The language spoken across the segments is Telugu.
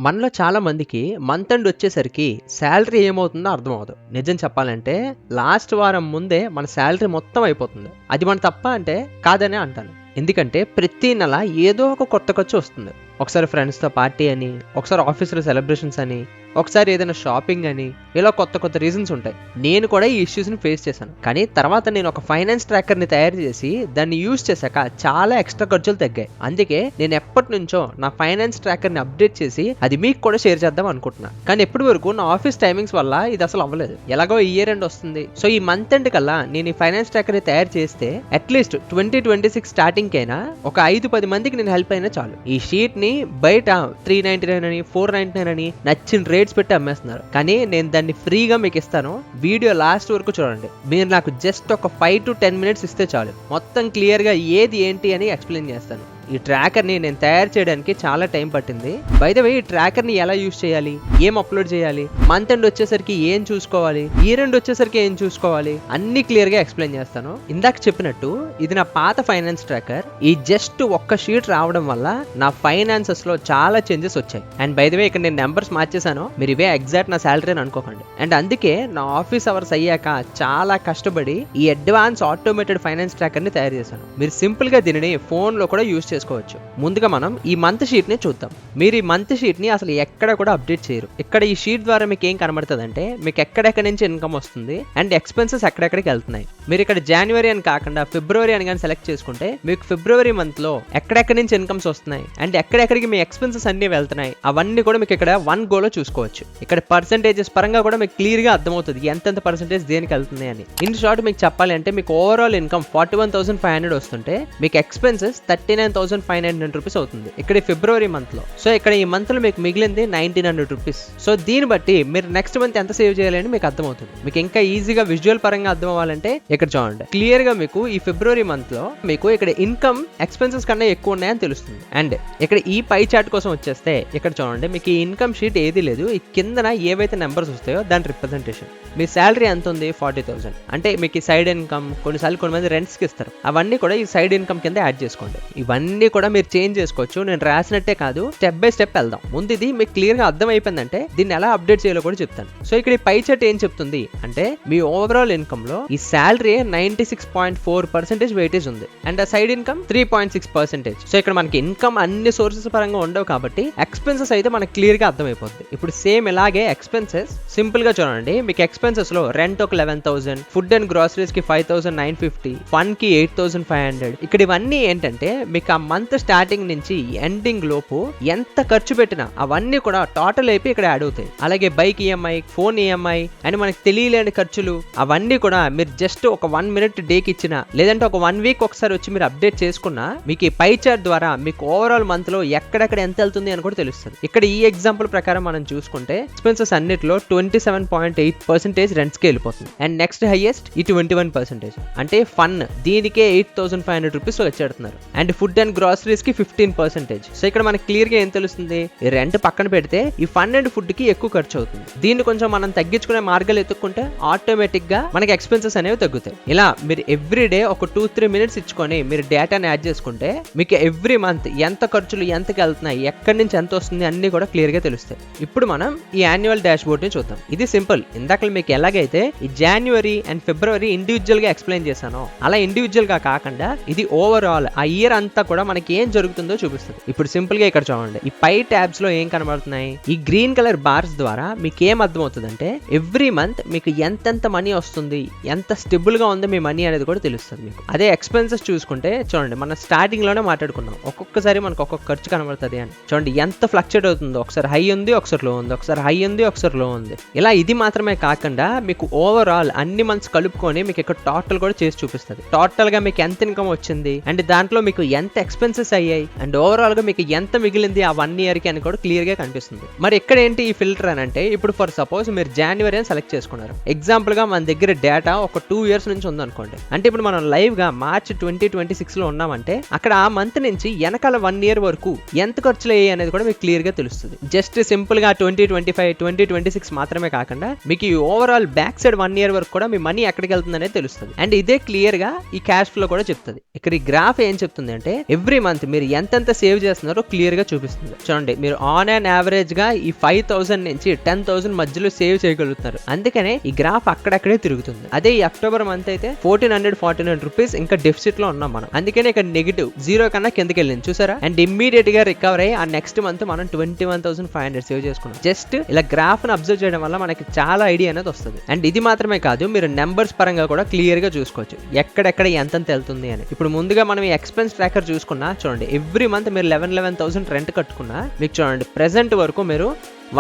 మనలో చాలా మందికి మంత్ ఎండ్ వచ్చేసరికి శాలరీ ఏమవుతుందో అర్థం అవ్వదు. నిజం చెప్పాలంటే లాస్ట్ వారం ముందే మన శాలరీ మొత్తం అయిపోతుంది. అది మన తప్ప అంటే కాదనే అంటాను. ఎందుకంటే ప్రతి నెల ఏదో ఒక కొత్త ఖర్చు వస్తుంది. ఒకసారి ఫ్రెండ్స్తో పార్టీ అని, ఒకసారి ఆఫీస్లో సెలబ్రేషన్స్ అని, ఒకసారి ఏదైనా షాపింగ్ అని, ఇలా కొత్త కొత్త రీజన్స్ ఉంటాయి. నేను కూడా ఈ ఇష్యూస్ని ఫేస్ చేశాను. కానీ తర్వాత నేను ఒక ఫైనాన్స్ ట్రాకర్ని తయారు చేసి దాన్ని యూజ్ చేశాక చాలా ఎక్స్ట్రా ఖర్చులు తగ్గాయి. అందుకే నేను ఎప్పటి నుంచో నా ఫైనాన్స్ ట్రాకర్ని అప్డేట్ చేసి అది మీకు కూడా షేర్ చేద్దాం అనుకుంటున్నా. కానీ ఎప్పటి వరకు నా ఆఫీస్ టైమింగ్స్ వల్ల ఇది అసలు అవ్వలేదు. ఎలాగో ఇయర్ ఎండ్ వస్తుంది. సో ఈ మంత్ ఎండ్ కల్లా నేను ఈ ఫైనాన్స్ ట్రాకర్ని తయారు చేస్తే అట్లీస్ట్ 2026 స్టార్టింగ్ కైనా ఒక 5-10 మందికి నేను హెల్ప్ అయినా చాలు. ఈ షీట్ ని బయట 399 అని 499 అని నచ్చిన రేట్స్ పెట్టి అమ్మేస్తున్నారు. కానీ నేను దాన్ని ఫ్రీగా మీకు ఇస్తాను. వీడియో లాస్ట్ వరకు చూడండి. మీరు నాకు జస్ట్ ఒక 5 to 10 minutes ఇస్తే చాలు. మొత్తం క్లియర్ గా ఏది ఏంటి అని ఎక్స్ప్లెయిన్ చేస్తాను. ఈ ట్రాకర్ని నేను తయారు చేయడానికి చాలా టైం పట్టింది. బై ద వే ఈ ట్రాకర్ని ఎలా యూజ్ చేయాలి, ఏం అప్లోడ్ చేయాలి, మంత్ ఎండ్ వచ్చేసరికి ఏం చూసుకోవాలి, ఇయర్ ఎండ్ వచ్చేసరికి ఏం చూసుకోవాలి అన్ని క్లియర్ గా ఎక్స్ప్లెయిన్ చేస్తాను. ఇందాక చెప్పినట్టు ఇది నా పాత ఫైనాన్స్ ట్రాకర్. ఈ జస్ట్ ఒక్క షీట్ రావడం వల్ల నా ఫైనాన్సెస్ లో చాలా చేంజెస్ వచ్చాయి. అండ్ బై ద వే ఇక్కడ నేను నెంబర్స్ మార్చేసాను. మీరు ఇవే ఎగ్జాక్ట్ నా శాలరీ అని అనుకోకండి. అండ్ అందుకే నా ఆఫీస్ అవర్స్ అయ్యాక చాలా కష్టపడి ఈ అడ్వాన్స్ ఆటోమేటెడ్ ఫైనాన్స్ ట్రాకర్ ని తయారు చేశాను. మీరు సింపుల్ గా దీనిని ఫోన్ లో కూడా యూజ్ చేసుకోవచ్చు. ముందుగా మనం ఈ మంత్ షీట్ ని చూద్దాం. మీరు ఈ మంత్ షీట్ ని అసలు ఎక్కడ కూడా అప్డేట్ చేయరు. ఇక్కడ ఈ షీట్ ద్వారా మీకు ఏం కనబడుతుంది అంటే మీకు ఎక్కడెక్కడి నుంచి ఇన్కమ్ వస్తుంది అండ్ ఎక్స్పెన్సెస్ ఎక్కడెక్కడికి వెళ్తున్నాయి. మీరు ఇక్కడ జనవరి అని కాకుండా ఫిబ్రవరి అని కానీ సెలెక్ట్ చేసుకుంటే మీకు ఫిబ్రవరి మంత్ లో ఎక్కడెక్కడి నుంచి ఇన్కమ్స్ వస్తున్నాయి అండ్ ఎక్కడెక్కడికి మీ ఎక్స్పెన్సెస్ అన్ని వెళ్తున్నాయి అవన్నీ కూడా మీకు ఇక్కడ 1 గోలో చూసుకోవచ్చు. ఇక్కడ పర్సెంటేజెస్ పరంగా కూడా మీకు క్లియర్ గా అర్థమవుతుంది ఎంతెంత పర్సెంటేజ్ దేనికి వెళ్తుంది అని. ఇన్ షార్ట్ మీకు చెప్పాలి అంటే మీకు ఓవరాల్ ఇన్కమ్ 41,500 వస్తుంటే మీకు ఎక్స్పెన్సెస్ 39,500 రూపీస్ అవుతుంది ఇక్కడ ఫిబ్రవరి మంత్ లో. సో ఇక్కడ ఈ మంత్ లో మీకు మిగిలింది 1,900 రూపీస్. సో దీన్ని బట్టి మీరు నెక్స్ట్ మంత్ ఎంత సేవ్ చేయాలని మీకు అర్థమవుతుంది. మీకు ఇంకా ఈజీగా విజువల్ పరంగా అర్థం అవ్వాలంటే ఇక్కడ చూడండి. క్లియర్ గా మీకు ఈ ఫిబ్రవరి మంత్ లో మీకు ఇక్కడ ఇన్కమ్ ఎక్స్పెన్సెస్ కన్నా ఎక్కువ ఉన్నాయని తెలుస్తుంది. అండ్ ఇక్కడ ఈ పై చార్ట్ కోసం వచ్చేస్తే ఇక్కడ చూడండి మీకు ఈ ఇన్కమ్ షీట్ ఏది లేదు. ఈ కిందన ఏవైతే నెంబర్స్ వస్తాయో దాని రిప్రజెంటేషన్. మీ శాలరీ ఎంత ఉంది 40,000 అంటే మీకు ఈ సైడ్ ఇన్కమ్ కొన్నిసార్లు కొంతమంది రెంట్స్ కి ఇస్తారు. అవన్నీ కూడా ఈ సైడ్ ఇన్కమ్ కింద యాడ్ చేసుకోండి. ఇవన్నీ కూడా మీరు చేంజ్ చేసుకోవచ్చు. నేను రాసినట్టే కాదు, స్టెప్ బై స్టెప్ వెళ్దాం. ముందు ఇది మీకు క్లియర్ గా అర్థం అయిపోయిందంటే దీన్ని ఎలా అప్డేట్ చేయాలో కూడా చెప్తాను. సో ఇక్కడ ఈ పై చార్ట్ ఏం చెప్తుంది అంటే మీ ఓవరాల్ ఇన్కమ్ లో ఈ శాలరీ 96.4% వెయిటేజ్ ఉంది అండ్ ఆ సైడ్ ఇన్కమ్ 3.6%. సో ఇక్కడ మనకి ఇన్కమ్ అన్ని సోర్సెస్ పరంగా ఉండవు కాబట్టి ఎక్స్పెన్సెస్ అయితే మనకి క్లియర్ గా అర్థమైపోతుంది. ఇప్పుడు సేమ్ ఇలాగే ఎక్స్పెన్సెస్ సింపుల్ గా చూడండి. మీకు ఎక్స్పెన్సెస్ లో రెంట్ ఒక 11,000, ఫుడ్ అండ్ గ్రోసరీస్ కి 5,950, ఫన్ కి 8,500. ఇక్కడ ఇవన్నీ ఏంటంటే మీకు ఆ మంత్ స్టార్టింగ్ నుంచి ఎండింగ్ లోపు ఎంత ఖర్చు పెట్టినా అవన్నీ కూడా టోటల్ అయిపోయి ఇక్కడ యాడ్ అవుతాయి. అలాగే బైక్ ఈఎంఐ, ఫోన్ ఈఎంఐ అని మనకి తెలియలేని ఖర్చులు అవన్నీ కూడా మీరు జస్ట్ ఒక 1 minute డేకి ఇచ్చినా లేదంటే ఒక 1 week ఒకసారి వచ్చి మీరు అప్డేట్ చేసుకున్నా మీకు ఈ పై చార్ట్ ద్వారా మీకు ఓవరాల్ మంత్ లో ఎక్కడెక్కడ ఎంత వెళ్తుంది అని కూడా తెలుస్తుంది. ఇక్కడ ఈ ఎగ్జాంపుల్ ప్రకారం మనం చూసుకుంటే ఎక్స్పెన్సెస్ అన్నిటిలో 27.8% రెంట్స్ కి వెళ్ళిపోతుంది అండ్ నెక్స్ట్ హైయెస్ట్ ఈ 21%. అంటే ఫన్ దీనికే 8,500 రూపీస్ వచ్చేడుతున్నారు అండ్ ఫుడ్ అండ్ గ్రోసరీస్ కి 15%. సో ఇక్కడ మనకి క్లియర్ గా ఏం తెలుస్తుంది, ఈ రెంట్ పక్కన పెడితే ఈ ఫన్ అండ్ ఫుడ్ కి ఎక్కువ ఖర్చు అవుతుంది. దీన్ని కొంచెం మనం తగ్గించుకునే మార్గాలు ఎత్తుక్కుంటే ఆటోమేటిక్ గా మనకి ఎక్స్పెన్సెస్ అనేవి తగ్గుతాయి. ఇలా మీరు ఎవ్రీ డే ఒక 2-3 minutes ఇచ్చుకొని మీరు డేటాని యాడ్ చేసుకుంటే మీకు ఎవ్రీ మంత్ ఎంత ఖర్చులు ఎంతకి వెళ్తున్నాయి, ఎక్కడి నుంచి ఎంత వస్తుంది అన్ని కూడా క్లియర్ గా తెలుస్తాయి. ఇప్పుడు మనం ఈ యాన్యువల్ డాష్ బోర్డ్ ని చూద్దాం. ఇది సింపుల్. ఇందాక మీకు ఎలాగైతే ఈ జనవరి అండ్ ఫిబ్రవరి ఇండివిజువల్ గా ఎక్స్ప్లెయిన్ చేశానో అలా ఇండివిజువల్ గా కాకుండా ఇది ఓవరాల్ ఆ ఇయర్ అంతా కూడా మనకి ఏం జరుగుతుందో చూపిస్తుంది. ఇప్పుడు సింపుల్ గా ఇక్కడ చూడండి. ఈ పై ట్యాబ్స్ లో ఏం కనబడుతున్నాయి, ఈ గ్రీన్ కలర్ బార్స్ ద్వారా మీకు ఏం అర్థం అవుతుంది అంటే ఎవ్రీ మంత్ మీకు ఎంతెంత మనీ వస్తుంది, ఎంత స్టెబుల్ గా ఉంది మీ మనీ అనేది కూడా తెలుస్తుంది మీకు. అదే ఎక్స్పెన్సెస్ చూసుకుంటే చూడండి మనం స్టార్టింగ్ లోనే మాట్లాడుకున్నాం ఒక్కొక్కసారి మనకు ఒక్కొక్క ఖర్చు కనబడుతుంది అని. చూడండి ఎంత ఫ్లక్చుయేట్ అవుతుందో, ఒకసారి హై ఉంది ఒకసారి లో ఉంది, ఒకసారి హై ఉంది ఒకసారి లో ఉంది. ఇలా ఇది మాత్రమే కాకుండా మీకు ఓవరాల్ అన్ని మంత్స్ కలుపుకొని మీకు ఇక్కడ టోటల్ కూడా చేసి చూపిస్తుంది. టోటల్ గా మీకు ఎంత ఇన్కమ్ వచ్చింది అండ్ దాంట్లో మీకు ఎంత ఎక్స్పెన్సెస్ అయ్యాయి అండ్ ఓవరాల్ గా మీకు ఎంత మిగిలింది ఆ 1 year కి అని కూడా క్లియర్ గా కనిపిస్తుంది. మరి ఇక్కడ ఏంటి ఈ ఫిల్టర్ అని అంటే ఇప్పుడు ఫర్ సపోజ్ మీరు జనవరి అని సెలెక్ట్ చేసుకున్నారు. ఎగ్జాంపుల్ గా మన దగ్గర డేటా ఒక 2 years నుంచి ఉందనుకోండి. అంటే ఇప్పుడు మనం లైవ్ గా మార్చ్ 2026 లో ఉన్నామంటే అక్కడ ఆ మంత్ నుంచి వెనకాల 1 year వరకు ఎంత ఖర్చులు అయ్యాయి అనేది కూడా మీకు క్లియర్ గా తెలుస్తుంది. జస్ట్ సింపుల్ గా 2025, 2026 మాత్రమే కాకుండా మీకు ఈ ఓవరాల్ బ్యాక్ సైడ్ 1 year వరకు కూడా మీ మనీ ఎక్కడికి వెళ్తుంది అనేది తెలుస్తుంది. అండ్ ఇదే క్లియర్ గా ఈ క్యాష్ ఫ్లో కూడా చెప్తుంది. ఇక్కడ ఈ గ్రాఫ్ ఏం చెప్తుంది అంటే ఎవ్రీ మంత్ మీరు ఎంతెంత సేవ్ చేస్తున్నారో క్లియర్ గా చూపిస్తుంది. చూడండి, మీరు ఆన్ అండ్ యావరేజ్ గా ఈ 5,000 నుంచి 10,000 మధ్యలో సేవ్ చేయగలుగుతారు. అందుకనే ఈ గ్రాఫ్ అక్కడక్కడే తిరుగుతుంది. అదే ఈ అక్టోబర్ మంత్ అయితే 1,449 రూపీస్ ఇంకా డెఫిసిట్ లో ఉన్నాం మనం. అందుకనే ఇక్కడ నెగిటివ్ 0 కన్నా కిందకి వెళ్ళింది చూసారా. అండ్ ఇమ్మీడియట్ గా రికవర్ అయ్యి ఆ నెక్స్ట్ మంత్ మనం 21,500 సేవ్ చేసుకున్నాం. జస్ట్ ఇలా గ్రాఫ్ ని అబ్జర్వ్ చేయడం వల్ల మనకి చాలా ఐడియా అనేది వస్తుంది. అండ్ ఇది మాత్రమే కాదు, మీరు నెంబర్స్ పరంగా కూడా క్లియర్ గా చూసుకోవచ్చు ఎక్కడెక్కడ ఎంతెంత వెళ్తుంది అని. ఇప్పుడు ముందుగా మనం ఈ ఎక్స్పెన్స్ ట్రాకర్ చూసుకున్నా చూడండి, ఎవ్రీ మంత్ మీరు 11,000 రెంట్ కట్టుకున్నా మీకు చూడండి ప్రెసెంట్ వరకు మీరు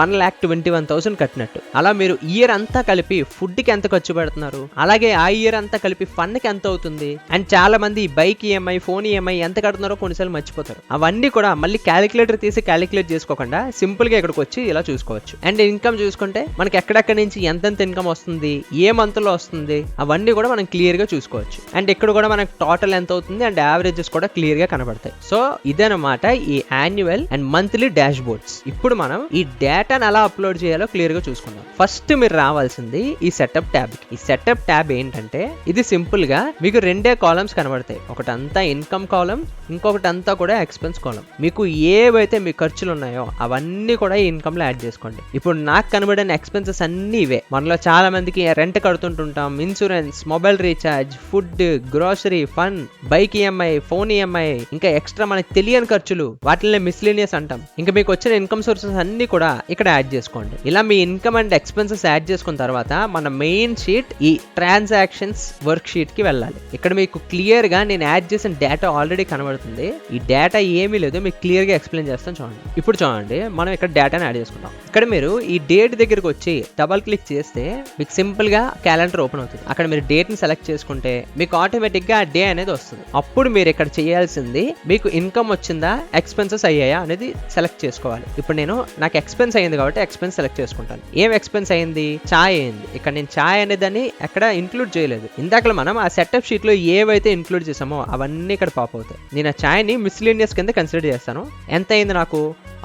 1,21,000 కట్టినట్టు. అలా మీరు ఇయర్ అంతా కలిపి ఫుడ్ కి ఎంత ఖర్చు పెడుతున్నారు, అలాగే ఆ ఇయర్ అంతా కలిపి ఫండ్ కి ఎంత అవుతుంది. అండ్ చాలా మంది బైక్ ఈఎంఐ, ఫోన్ ఈఎంఐ ఎంత కడుతున్నారో కొన్నిసార్లు మర్చిపోతారు. అవన్నీ కూడా మళ్ళీ క్యాలిక్యులేటర్ తీసి క్యాలిక్యులేట్ చేసుకోకుండా సింపుల్ గా ఇక్కడికి వచ్చి ఇలా చూసుకోవచ్చు. అండ్ ఇన్కమ్ చూసుకుంటే మనకి ఎక్కడెక్కడ నుంచి ఎంతెంత ఇన్కమ్ వస్తుంది, ఏ మంత్ లో వస్తుంది, అవన్నీ కూడా మనం క్లియర్ గా చూసుకోవచ్చు. అండ్ ఇక్కడ కూడా మనకి టోటల్ ఎంత అవుతుంది అండ్ యావరేజెస్ కూడా క్లియర్ గా కనబడతాయి. సో ఇదన్నమాట ఈ annual and monthly dash boards. ఇప్పుడు మనం ఈ డేటాను ఎలా అప్లోడ్ చేయాలో క్లియర్ గా చూసుకుందాం. ఫస్ట్ మీరు రావాల్సింది ఈ సెటప్ ట్యాబ్ కి. ఈ సెటప్ ట్యాబ్ ఏంటంటే ఇది సింపుల్ గా మీకు రెండే కాలమ్స్ కనబడతాయి. ఒకటంతా ఇన్కమ్ కాలం, ఇంకొకటి అంతా కూడా ఎక్స్పెన్స్ కాలం. మీకు ఏవైతే మీ ఖర్చులు ఉన్నాయో అవన్నీ కూడా ఈ ఇన్కమ్ లో యాడ్ చేసుకోండి. ఇప్పుడు నాకు కనబడిన ఎక్స్పెన్సెస్ అన్ని ఇవే. మనలో చాలా మందికి రెంట్ కడుతుంటుంటాం, insurance, mobile recharge, food, grocery, fun, bike EMI, phone EMI, ఇంకా ఎక్స్ట్రా మనకి తెలియని ఖర్చులు, వాటిని మిస్లీనియస్ అంటాం. ఇంకా మీకు వచ్చిన ఇన్కమ్ సోర్సెస్ అన్ని కూడా ఇక్కడ యాడ్ చేసుకోండి. ఇలా మీ ఇన్కమ్ అండ్ ఎక్స్పెన్సెస్ యాడ్ చేసుకున్న తర్వాత మన మెయిన్ షీట్ ఈ ట్రాన్సాక్షన్స్ వర్క్ షీట్ కి వెళ్ళాలి. ఇక్కడ మీకు క్లియర్ గా నేను యాడ్ చేసిన డేటా ఆల్రెడీ కనబడుతుంది. ఈ డేటా ఏమీ లేదు, మీకు క్లియర్ గా ఎక్స్ప్లెయిన్ చేస్తాను చూడండి. ఇప్పుడు చూడండి, మనం ఇక్కడ డేటాని యాడ్ చేసుకుంటాం. ఇక్కడ మీరు ఈ డేట్ దగ్గరకు వచ్చి డబల్ క్లిక్ చేస్తే మీకు సింపుల్ గా క్యాలెండర్ ఓపెన్ అవుతుంది. అక్కడ మీరు డేట్ ని సెలెక్ట్ చేసుకుంటే మీకు ఆటోమేటిక్ గా డే అనేది వస్తుంది. అప్పుడు మీరు ఇక్కడ చేయాల్సింది మీకు ఇన్కమ్ వచ్చిందా, ఎక్స్పెన్సెస్ అయ్యాయా అనేది సెలెక్ట్ చేసుకోవాలి. ఇప్పుడు నాకు ఎక్స్పెన్స్ అయింది కాబట్టి ఎక్స్పెన్స్ సెలెక్ట్ చేసుకుంటాను. ఏం ఎక్స్పెన్స్ అయింది? చాయ్ అయింది. ఇక్కడ నేను చాయ్ అనేదాన్ని ఎక్కడ ఇంక్లూడ్ చేయలేదు. ఇందాక మనం ఆ సెటప్ షీట్ లో ఏవైతే ఇంక్లూడ్ చేసామో అవన్నీ ఇక్కడ పాప్ అవుతాయి. నేను ఆ చాయ్ ని మిస్లీనియస్ కింద కన్సిడర్ చేస్తాను. ఎంత అయింది? నాకు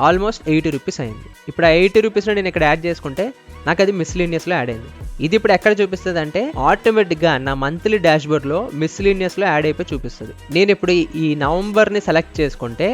ఆల్మోస్ట్ 80 రూపీస్ అయింది. ఇప్పుడు ఆ 80 రూపీస్ నేను ఇక్కడ యాడ్ చేసుకుంటే నాకు అది మిస్లీనియస్ లో యాడ్ అయింది. ఇది ఇప్పుడు ఎక్కడ చూపిస్తుంది అంటే ఆటోమేటిక్ గా నా మంత్లీ డాష్ బోర్డ్ లో మిస్లీనియస్ లో యాడ్ అయిపోయి చూపిస్తుంది. నేను ఇప్పుడు ఈ నవంబర్ ని సెలెక్ట్ చేసుకుంటే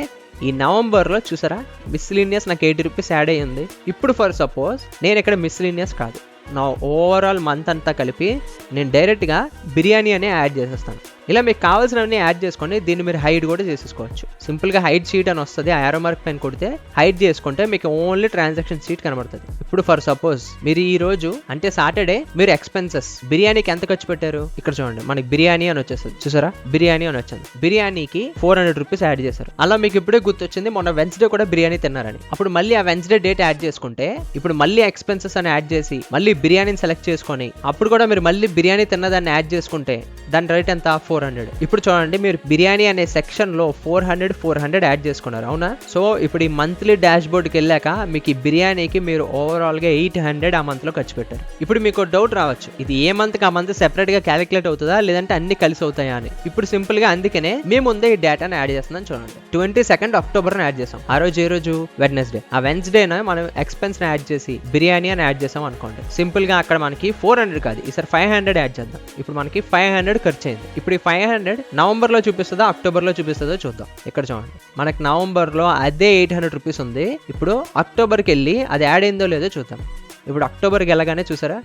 ఈ నవంబర్ లో చూసారా మిస్లీనియస్ నాకు 80 రూపీస్ యాడ్ అయ్యింది. ఇప్పుడు ఫర్ సపోజ్ నేను ఇక్కడ మిస్లీనియస్ కాదు, నా ఓవరాల్ మంత్ అంతా కలిపి నేను డైరెక్ట్గా బిర్యానీ అనే యాడ్ చేసేస్తాను. ఇలా మీకు కావాల్సినవన్నీ యాడ్ చేసుకొని దీన్ని మీరు హైడ్ కూడా చేసేసుకోవచ్చు. సింపుల్గా హైడ్ షీట్ అని వస్తుంది. ఆ యారో మార్క్ పైన కొడితే హైడ్ చేసుకుంటే మీకు ఓన్లీ ట్రాన్సాక్షన్ షీట్ కనబడుతుంది. ఇప్పుడు ఫర్ సపోజ్ మీరు ఈ రోజు అంటే సాటర్డే మీరు ఎక్స్పెన్సెస్ బిర్యానీకి ఎంత ఖర్చు పెట్టారు ఇక్కడ చూడండి, మనకి బిర్యానీ అని వచ్చేస్తుంది చూసారా, బిర్యానీ అని వచ్చింది. బిర్యానీకి 400 రూపీస్ యాడ్ చేశారు. అలా మీకు ఇప్పుడే గుర్తొచ్చింది మొన్న వెన్స్డే కూడా బిర్యానీ తిన్నారని. అప్పుడు మళ్ళీ ఆ వెన్స్డే డేట్ యాడ్ చేసుకుంటే ఇప్పుడు మళ్ళీ ఎక్స్పెన్సెస్ అని యాడ్ చేసి మళ్ళీ బిర్యానీని సెలెక్ట్ చేసుకొని అప్పుడు కూడా మీరు మళ్ళీ బిర్యానీ తిన్నదాన్ని యాడ్ చేసుకుంటే దాని రేట్ ఎంత? 400. ఇప్పుడు చూడండి, మీరు బిర్యానీ అనే సెక్షన్ లో 400 యాడ్ చేసుకున్నారు అవునా. సో ఇప్పుడు ఈ మంత్లీ డాష్ బోర్డ్ కి వెళ్ళాక మీకు ఈ బిర్యానీకి మీరు ఓవరాల్ గా 800 ఆ మంత్ లో ఖర్చు పెట్టారు. ఇప్పుడు మీకు డౌట్ రావచ్చు, ఇది ఏ మంత్ కి ఆ మంత్ సెపరేట్ గా క్యాలిక్యులేట్ అవుతుందా లేదంటే అన్ని కలిసి అవుతాయా అని. ఇప్పుడు సింపుల్ గా అందుకనే మేము ముందే ఈ డేటాను యాడ్ చేస్తున్నాం చూడండి. 22 అక్టోబర్ యాడ్ చేసాం. ఆ రోజు ఏ రోజు? వెడ్నెస్డే. ఆ వెన్స్డేన మనం ఎక్స్పెన్స్ యాడ్ చేసి బిర్యానీ అని యాడ్ చేసాం అనుకోండి. సింపుల్ గా అక్కడ మనకి 400 కాదు, ఈసారి 500 యాడ్ చేద్దాం. ఇప్పుడు మనకి 500 ఖర్చు అయింది. ఇప్పుడు ఈ 500 నవంబర్ లో చూపిస్తుందా అక్టోబర్ లో చూపిస్తుందో చూద్దాం. ఇక్కడ చూడండి, మనకి నవంబర్ లో అదే 800 రూపీస్ ఉంది. ఇప్పుడు అక్టోబర్కి వెళ్ళి అది యాడ్ అయిందో లేదో చూద్దాం. ఇప్పుడు అక్టోబర్కి వెళ్ళగానే చూసారా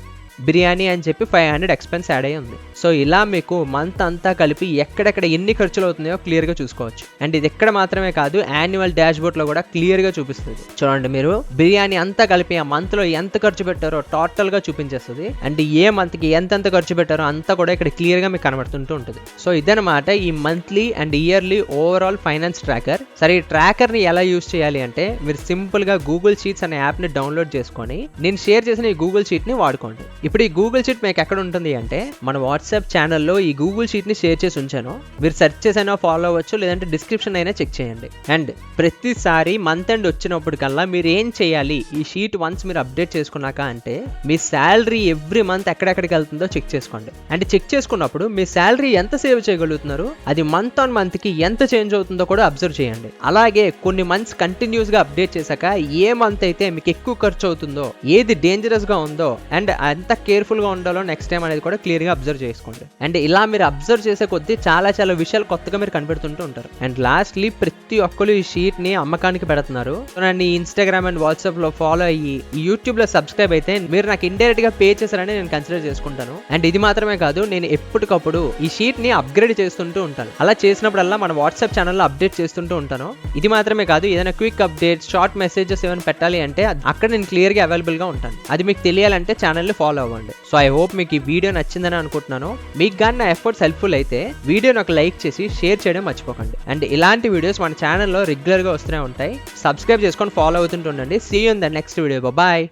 బిర్యానీ అని చెప్పి 500 ఎక్స్పెన్స్ యాడ్ అయ్యి ఉంది. సో ఇలా మీకు మంత్ అంతా కలిపి ఎక్కడెక్కడ ఎన్ని ఖర్చులు అవుతున్నాయో క్లియర్ గా చూసుకోవచ్చు. అండ్ ఇది ఎక్కడ మాత్రమే కాదు, యాన్యువల్ డాష్ బోర్డ్ లో కూడా క్లియర్ గా చూపిస్తుంది. చూడండి, మీరు బిర్యానీ అంతా కలిపి ఆ మంత్ లో ఎంత ఖర్చు పెట్టారో టోటల్ గా చూపించేస్తుంది. అండ్ ఏ మంత్ కి ఎంత ఖర్చు పెట్టారో అంతా కూడా ఇక్కడ క్లియర్ గా మీకు కనబడుతుంటూ ఉంటుంది. సో ఇదనమాట ఈ monthly and yearly overall finance tracker. సరే, ఈ ట్రాకర్ ని ఎలా యూజ్ చేయాలి అంటే మీరు సింపుల్ గా గూగుల్ షీట్స్ అనే యాప్ ని డౌన్లోడ్ చేసుకొని నేను షేర్ చేసిన ఈ గూగుల్ షీట్ ని వాడుకోండి. ఇప్పుడు ఈ గూగుల్ షీట్ మీకు ఎక్కడ ఉంటుంది అంటే మన వాట్సాప్ ఛానల్లో ఈ గూగుల్ షీట్ ని షేర్ చేసి ఉంచాను. మీరు సెర్చ్ చేసైనా ఫాలో అవ్వచ్చు, లేదంటే డిస్క్రిప్షన్ అయినా చెక్ చేయండి. అండ్ ప్రతిసారి మంత్ ఎండ్ వచ్చినప్పటికల్లా మీరు ఏం చేయాలి, ఈ షీట్ వన్స్ మీరు అప్డేట్ చేసుకున్నాక అంటే మీ శాలరీ ఎవ్రీ మంత్ ఎక్కడెక్కడికి వెళ్తుందో చెక్ చేసుకోండి. అండ్ చెక్ చేసుకున్నప్పుడు మీ శాలరీ ఎంత సేవ్ చేయగలుగుతున్నారు, అది మంత్ ఆన్ మంత్ కి ఎంత చేంజ్ అవుతుందో కూడా అబ్జర్వ్ చేయండి. అలాగే కొన్ని మంత్స్ కంటిన్యూస్ గా అప్డేట్ చేశాక ఏ మంత్ అయితే మీకు ఎక్కువ ఖర్చు అవుతుందో, ఏది డేంజరస్ గా ఉందో అండ్ ఎంత ఎంత కేర్ఫుల్గా ఉండాలో నెక్స్ట్ టైం అనేది కూడా క్లియర్గా అబ్జర్వ్ చేసుకోండి. అండ్ ఇలా మీరు అబ్జర్వ్ చేసే కొద్దీ చాలా చాలా విషయాలు కొత్తగా మీరు కనిపెడుతుంటూ ఉంటారు. అండ్ లాస్ట్లీ ప్రతి ఒక్కరు ఈ షీట్ని అమ్మకానికి పెడుతున్నారు. నన్ను ఇన్స్టాగ్రామ్ అండ్ వాట్సాప్లో ఫాలో అయ్యి ఈ యూట్యూబ్లో సబ్స్క్రైబ్ అయితే మీరు నాకు ఇండైరెక్ట్గా పే చేశారని నేను కన్సిడర్ చేసుకుంటాను. అండ్ ఇది మాత్రమే కాదు, నేను ఎప్పటికప్పుడు ఈ షీట్ని అప్గ్రేడ్ చేస్తుంటూ ఉంటాను. అలా చేసినప్పుడల్లా మన వాట్సాప్ ఛానల్లో అప్డేట్ చేస్తుంటూ ఉంటాను. ఇది మాత్రమే కాదు, ఏదైనా క్విక్ అప్డేట్, షార్ట్ మెసేజెస్ ఏమైనా పెట్టాలి అంటే అక్కడ నేను క్లియర్గా అవైలబుల్గా ఉంటాను. అది మీకు తెలియాలంటే ఛానల్ని ఫాలో అవ్వండి. సో ఐ హోప్ మీకు ఈ వీడియో నచ్చిందని అనుకుంటున్నాను. మీకు కానీ నా ఎఫర్ట్స్ హెల్ప్ఫుల్ అయితే వీడియోని ఒక లైక్ చేసి షేర్ చేయడం మర్చిపోకండి. అండ్ ఇలాంటి వీడియోస్ మన ఛానల్లో రెగ్యులర్గా వస్తూనే ఉంటాయి. సబ్స్క్రైబ్ చేసుకొని ఫాలో అవుతుంటూ ఉండండి. See you in the next video. Bye.